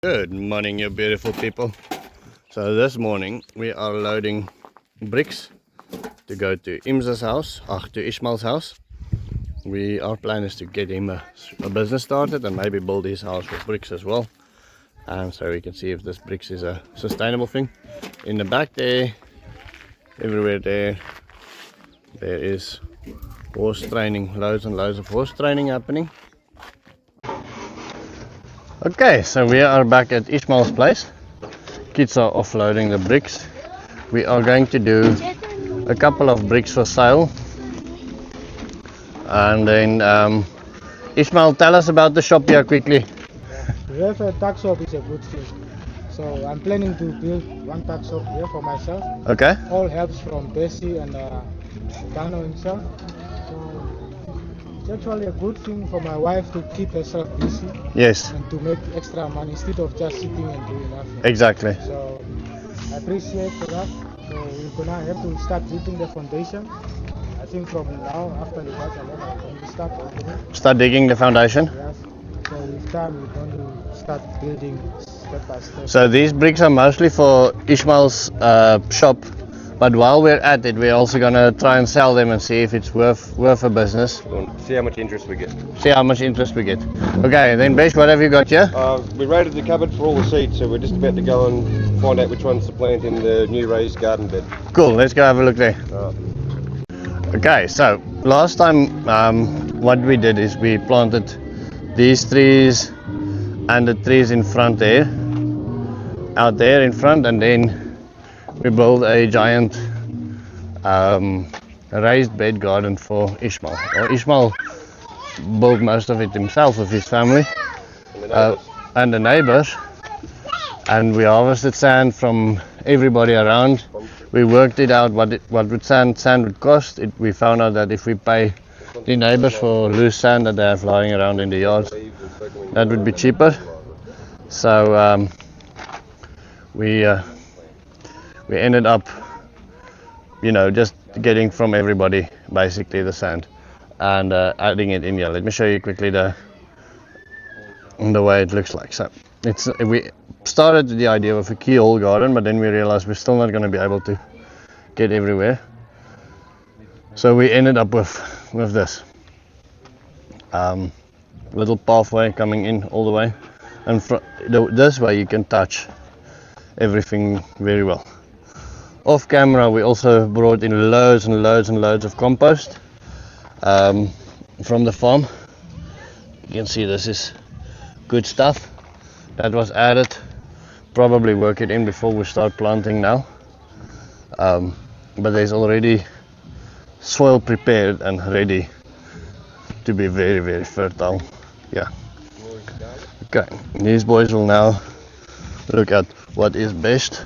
Good morning, you beautiful people. So this morning we are loading bricks to go to Imza's house, to Ismail's house. Our plan is to get him a business started and maybe build his house with bricks as well. And so we can see if this bricks is a sustainable thing. In the back there, everywhere there is horse training, loads and loads of horse training happening. Okay, so we are back at Ismail's place. Kids are offloading the bricks. We are going to do a couple of bricks for sale. And then Ismail, tell us about the shop here quickly. We have a tuck shop, is a good thing. So I'm planning to build one tuck shop here for myself. Okay. All helps from Bessie and Dano himself. So it's actually a good thing for my wife to keep herself busy. Yes. And to make extra money instead of just sitting and doing nothing. Exactly. So I appreciate for that. So we're gonna have to start building the foundation. I think from now, after the batch, I'm going to start opening. Start digging the foundation. Yes. So with time, we're going to start building step by step. So these bricks are mostly for Ismail's shop. But while we're at it, we're also gonna try and sell them and see if it's worth a business. See how much interest we get. Okay, then Besh, what have you got here? We raided the cupboard for all the seeds, so we're just about to go and find out which ones to plant in the new raised garden bed. Cool, let's go have a look there. Okay, so last time what we did is we planted these trees and the trees in front there, out there in front, and then we built a giant raised bed garden for Ismail. Well, Ismail built most of it himself with his family and the neighbors, and we harvested sand from everybody around. We worked it out what would sand would cost. We found out that if we pay the neighbors for loose sand that they have lying around in the yards, that would be cheaper. So we ended up, just getting from everybody basically the sand and adding it in here. Let me show you quickly the way it looks like. So we started with the idea of a keyhole garden, but then we realized we're still not going to be able to get everywhere. So we ended up with this little pathway coming in all the way, and this way you can touch everything very well. Off camera, we also brought in loads and loads and loads of compost from the farm. You can see this is good stuff that was added. Probably work it in before we start planting now. But there's already soil prepared and ready to be very, very fertile. Yeah. Okay, these boys will now look at what is best.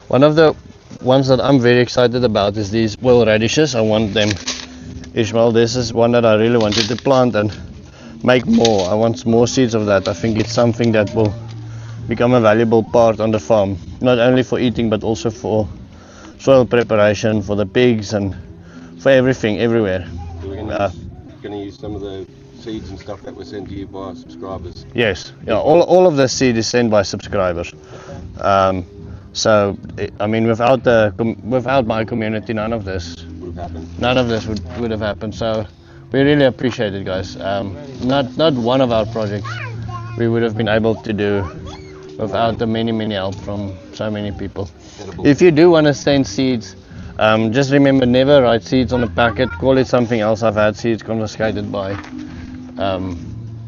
One of the ones that I'm very excited about is these boil radishes. I want them, Ismail, this is one that I really wanted to plant and make more. I want more seeds of that. I think it's something that will become a valuable part on the farm, not only for eating but also for soil preparation, for the pigs and for everything, everywhere. So we're going to use some of the seeds and stuff that were sent to you by subscribers. Yes, yeah, all of the seed is sent by subscribers. So I mean, without my community, none of this would have happened. So we really appreciate it, guys. Not one of our projects we would have been able to do without the many help from so many people. If you do want to send seeds, just remember, never write seeds on a packet. Call it something else. I've had seeds confiscated by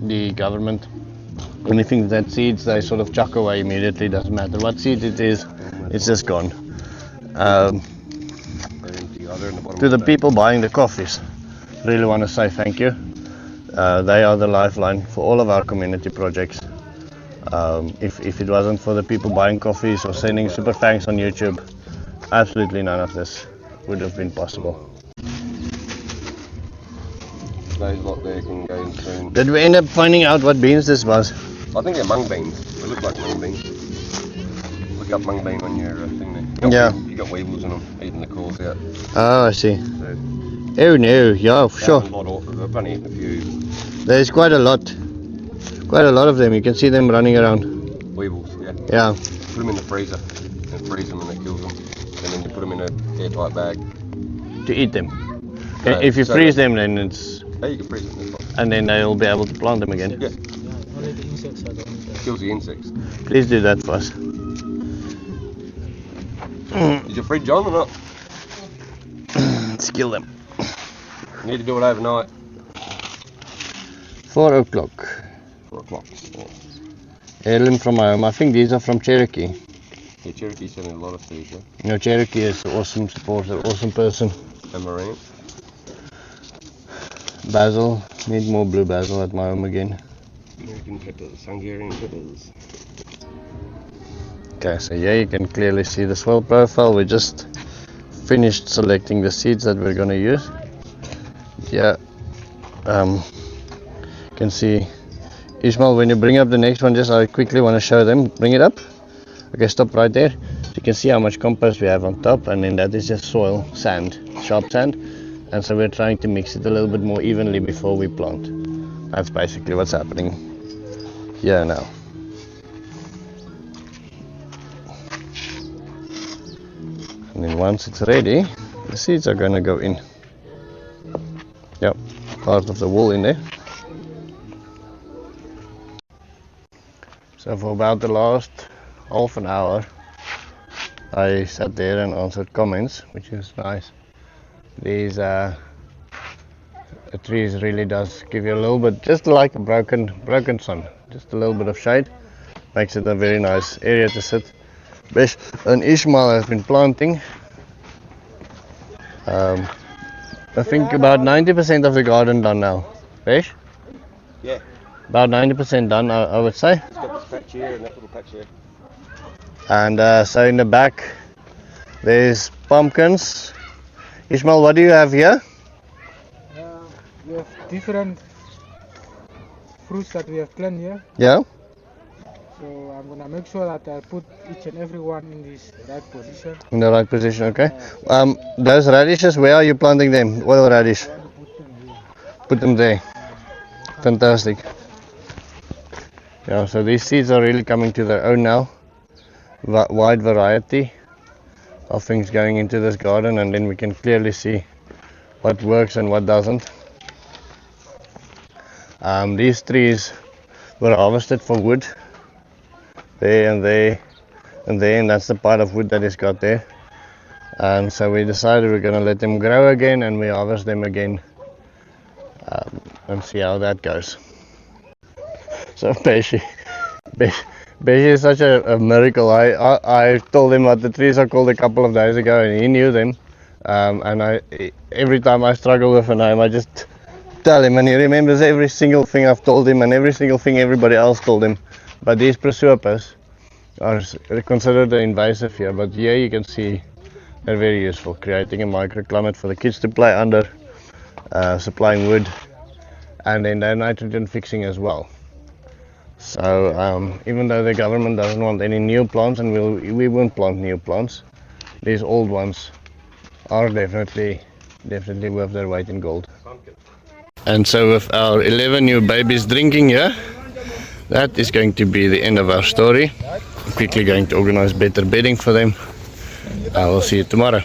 the government. Anything that seeds, they sort of chuck away immediately. Doesn't matter what seed it is, it's just gone. To the people buying the coffees, really want to say thank you. They are the lifeline for all of our community projects. If it wasn't for the people buying coffees or sending super thanks on YouTube, absolutely none of this would have been possible. Those lot there can go in soon. Did we end up finding out what beans this was? I think they're mung beans. They look like mung beans. Look up mung bean on your thing there. You got weevils in them, eating the cores out. Oh, I see. So, oh no, yeah, sure. I've only eaten a few. There's quite a lot of them. You can see them running around. Weevils. yeah. Yeah. Put them in the freezer and freeze them and it kills them. And then you put them in an airtight bag. To eat them. If you so freeze that- them, then it's, Hey, you can freeze them. That's fine. and then they'll be able to plant them again. Yeah, Yeah, only the insects are the only thing. kills the insects. Please do that for us. Is your fridge on or not? Let's kill them. You need to do it overnight. 4 o'clock. 4 o'clock. Yeah. Heirloom from home. I think these are from Cherokee. Yeah, Cherokee's sending a lot of seeds, yeah. You know, Cherokee is an awesome supporter, awesome person. Amaranth. Basil. Need more blue basil at my home again. American peppers, Hungarian peppers. Okay, so here you can clearly see the soil profile. We just finished selecting the seeds that we're going to use. Yeah, you can see Ismail, when you bring up the next one, just I quickly want to show them. Bring it up. Okay, stop right there. So you can see how much compost we have on top, and then that is just soil, sand, sharp sand. And so we're trying to mix it a little bit more evenly before we plant. That's basically what's happening here now. And then once it's ready, the seeds are going to go in. Yep, part of the wool in there. So for about the last half an hour, I sat there and answered comments, which is nice. These the trees really does give you a little bit, just like a broken sun, just a little bit of shade, makes it a very nice area to sit. Besh and Ismail has been planting. I think about 90% of the garden done now. Besh? Yeah. About 90% done, I would say. It's got this patch here and that little patch here. And so in the back, there's pumpkins. Ismail, what do you have here? We have different fruits that we have planted here. Yeah. So I'm gonna make sure that I put each and every one in this right position. In the right position, okay. Those radishes, where are you planting them? Oil radish. I want to put them here. Put them there. Fantastic. Yeah, so these seeds are really coming to their own now. Wide variety of things going into this garden, and then we can clearly see what works and what doesn't. These trees were harvested for wood. There and there and there, and that's the part of wood that is got there. And so we decided we're going to let them grow again, and we harvest them again and see how that goes. So Beshi is such a miracle. I told him what the trees are called a couple of days ago, and he knew them. And every time I struggle with a name, I just tell him, and he remembers every single thing I've told him and every single thing everybody else told him. But these prosopis are considered invasive here, but here you can see they're very useful, creating a microclimate for the kids to play under, supplying wood, and then they're nitrogen fixing as well. So even though the government doesn't want any new plants, and we won't plant new plants, these old ones are definitely worth their weight in gold. And so with our 11 new babies drinking here, that is going to be the end of our story. I'm quickly going to organize better bedding for them. I will see you tomorrow.